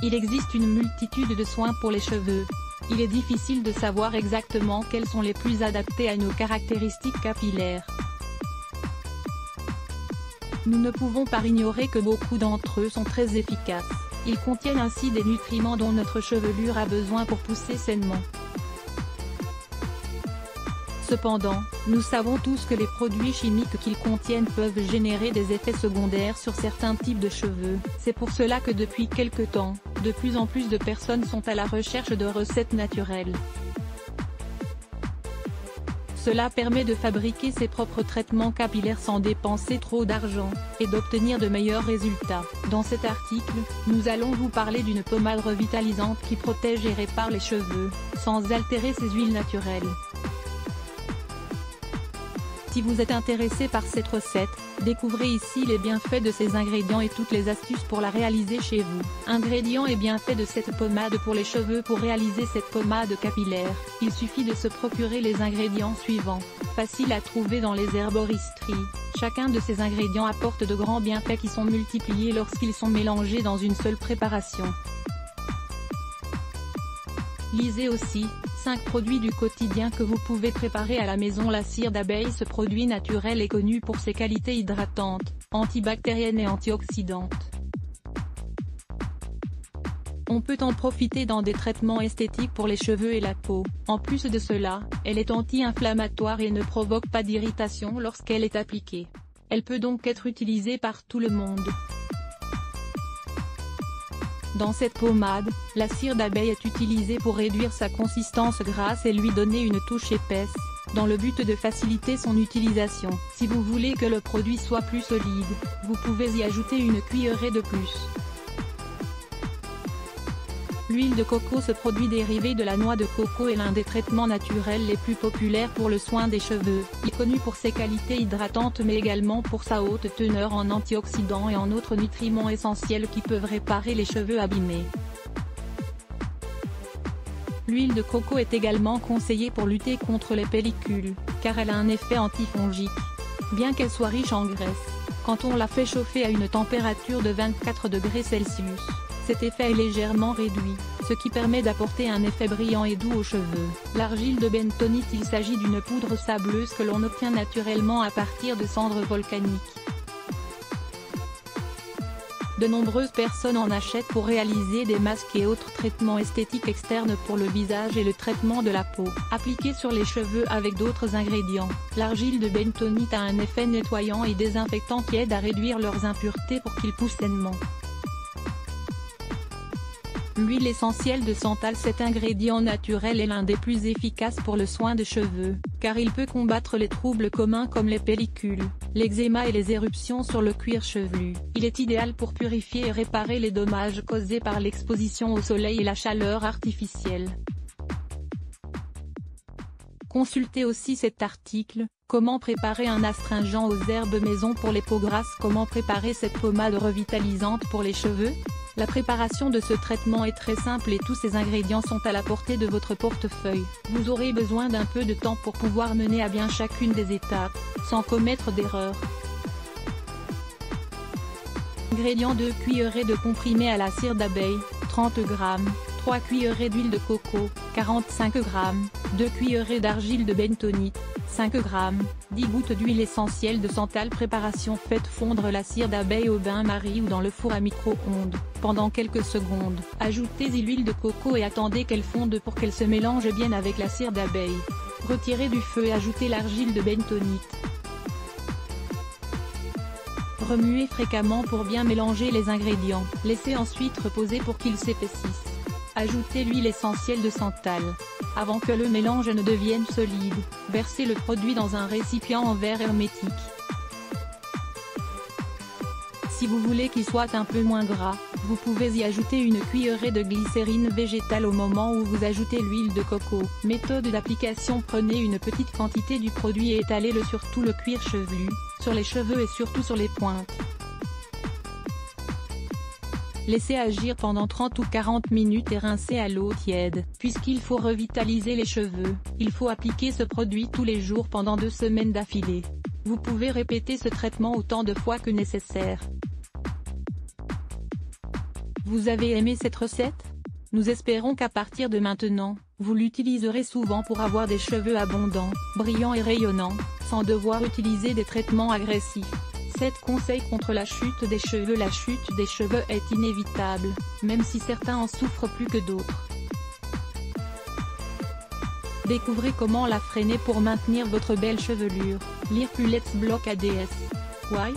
Il existe une multitude de soins pour les cheveux. Il est difficile de savoir exactement quels sont les plus adaptés à nos caractéristiques capillaires. Nous ne pouvons pas ignorer que beaucoup d'entre eux sont très efficaces. Ils contiennent ainsi des nutriments dont notre chevelure a besoin pour pousser sainement. Cependant, nous savons tous que les produits chimiques qu'ils contiennent peuvent générer des effets secondaires sur certains types de cheveux. C'est pour cela que depuis quelque temps, de plus en plus de personnes sont à la recherche de recettes naturelles. Cela permet de fabriquer ses propres traitements capillaires sans dépenser trop d'argent, et d'obtenir de meilleurs résultats. Dans cet article, nous allons vous parler d'une pommade revitalisante qui protège et répare les cheveux, sans altérer ses huiles naturelles. Si vous êtes intéressé par cette recette, découvrez ici les bienfaits de ces ingrédients et toutes les astuces pour la réaliser chez vous. Ingrédients et bienfaits de cette pommade pour les cheveux. Pour réaliser cette pommade capillaire, il suffit de se procurer les ingrédients suivants. Facile à trouver dans les herboristeries, chacun de ces ingrédients apporte de grands bienfaits qui sont multipliés lorsqu'ils sont mélangés dans une seule préparation. Lisez aussi 5 produits du quotidien que vous pouvez préparer à la maison. La cire d'abeille. Ce produit naturel est connu pour ses qualités hydratantes, antibactériennes et antioxydantes. On peut en profiter dans des traitements esthétiques pour les cheveux et la peau. En plus de cela, elle est anti-inflammatoire et ne provoque pas d'irritation lorsqu'elle est appliquée. Elle peut donc être utilisée par tout le monde. Dans cette pommade, la cire d'abeille est utilisée pour réduire sa consistance grasse et lui donner une touche épaisse, dans le but de faciliter son utilisation. Si vous voulez que le produit soit plus solide, vous pouvez y ajouter une cuillerée de plus. L'huile de coco. Ce produit dérivé de la noix de coco est l'un des traitements naturels les plus populaires pour le soin des cheveux. Il est connu pour ses qualités hydratantes mais également pour sa haute teneur en antioxydants et en autres nutriments essentiels qui peuvent réparer les cheveux abîmés. L'huile de coco est également conseillée pour lutter contre les pellicules, car elle a un effet antifongique. Bien qu'elle soit riche en graisse, quand on la fait chauffer à une température de 24 degrés Celsius, cet effet est légèrement réduit, ce qui permet d'apporter un effet brillant et doux aux cheveux. L'argile de bentonite. Il s'agit d'une poudre sableuse que l'on obtient naturellement à partir de cendres volcaniques. De nombreuses personnes en achètent pour réaliser des masques et autres traitements esthétiques externes pour le visage et le traitement de la peau. Appliquée sur les cheveux avec d'autres ingrédients, l'argile de bentonite a un effet nettoyant et désinfectant qui aide à réduire leurs impuretés pour qu'ils poussent sainement. L'huile essentielle de santal. Cet ingrédient naturel est l'un des plus efficaces pour le soin des cheveux, car il peut combattre les troubles communs comme les pellicules, l'eczéma et les éruptions sur le cuir chevelu. Il est idéal pour purifier et réparer les dommages causés par l'exposition au soleil et la chaleur artificielle. Consultez aussi cet article, comment préparer un astringent aux herbes maison pour les peaux grasses. Comment préparer cette pommade revitalisante pour les cheveux? La préparation de ce traitement est très simple et tous ces ingrédients sont à la portée de votre portefeuille. Vous aurez besoin d'un peu de temps pour pouvoir mener à bien chacune des étapes, sans commettre d'erreurs. Ingrédients: 2 cuillerées de comprimé à la cire d'abeille, 30 g, 3 cuillerées d'huile de coco, 45 g, 2 cuillerées d'argile de bentonite, 5 g, 10 gouttes d'huile essentielle de santal. Préparation: faites fondre la cire d'abeille au bain-marie ou dans le four à micro-ondes, pendant quelques secondes. Ajoutez-y l'huile de coco et attendez qu'elle fonde pour qu'elle se mélange bien avec la cire d'abeille. Retirez du feu et ajoutez l'argile de bentonite. Remuez fréquemment pour bien mélanger les ingrédients. Laissez ensuite reposer pour qu'ils s'épaississent. Ajoutez l'huile essentielle de santal. Avant que le mélange ne devienne solide, versez le produit dans un récipient en verre hermétique. Si vous voulez qu'il soit un peu moins gras, vous pouvez y ajouter une cuillerée de glycérine végétale au moment où vous ajoutez l'huile de coco. Méthode d'application: prenez une petite quantité du produit et étalez-le sur tout le cuir chevelu, sur les cheveux et surtout sur les pointes. Laissez agir pendant 30 ou 40 minutes et rincez à l'eau tiède. Puisqu'il faut revitaliser les cheveux, il faut appliquer ce produit tous les jours pendant 2 semaines d'affilée. Vous pouvez répéter ce traitement autant de fois que nécessaire. Vous avez aimé cette recette? Nous espérons qu'à partir de maintenant, vous l'utiliserez souvent pour avoir des cheveux abondants, brillants et rayonnants, sans devoir utiliser des traitements agressifs. 7 conseils contre la chute des cheveux. La chute des cheveux est inévitable, même si certains en souffrent plus que d'autres. Découvrez comment la freiner pour maintenir votre belle chevelure. Lire plus Let's Block ADS. Why?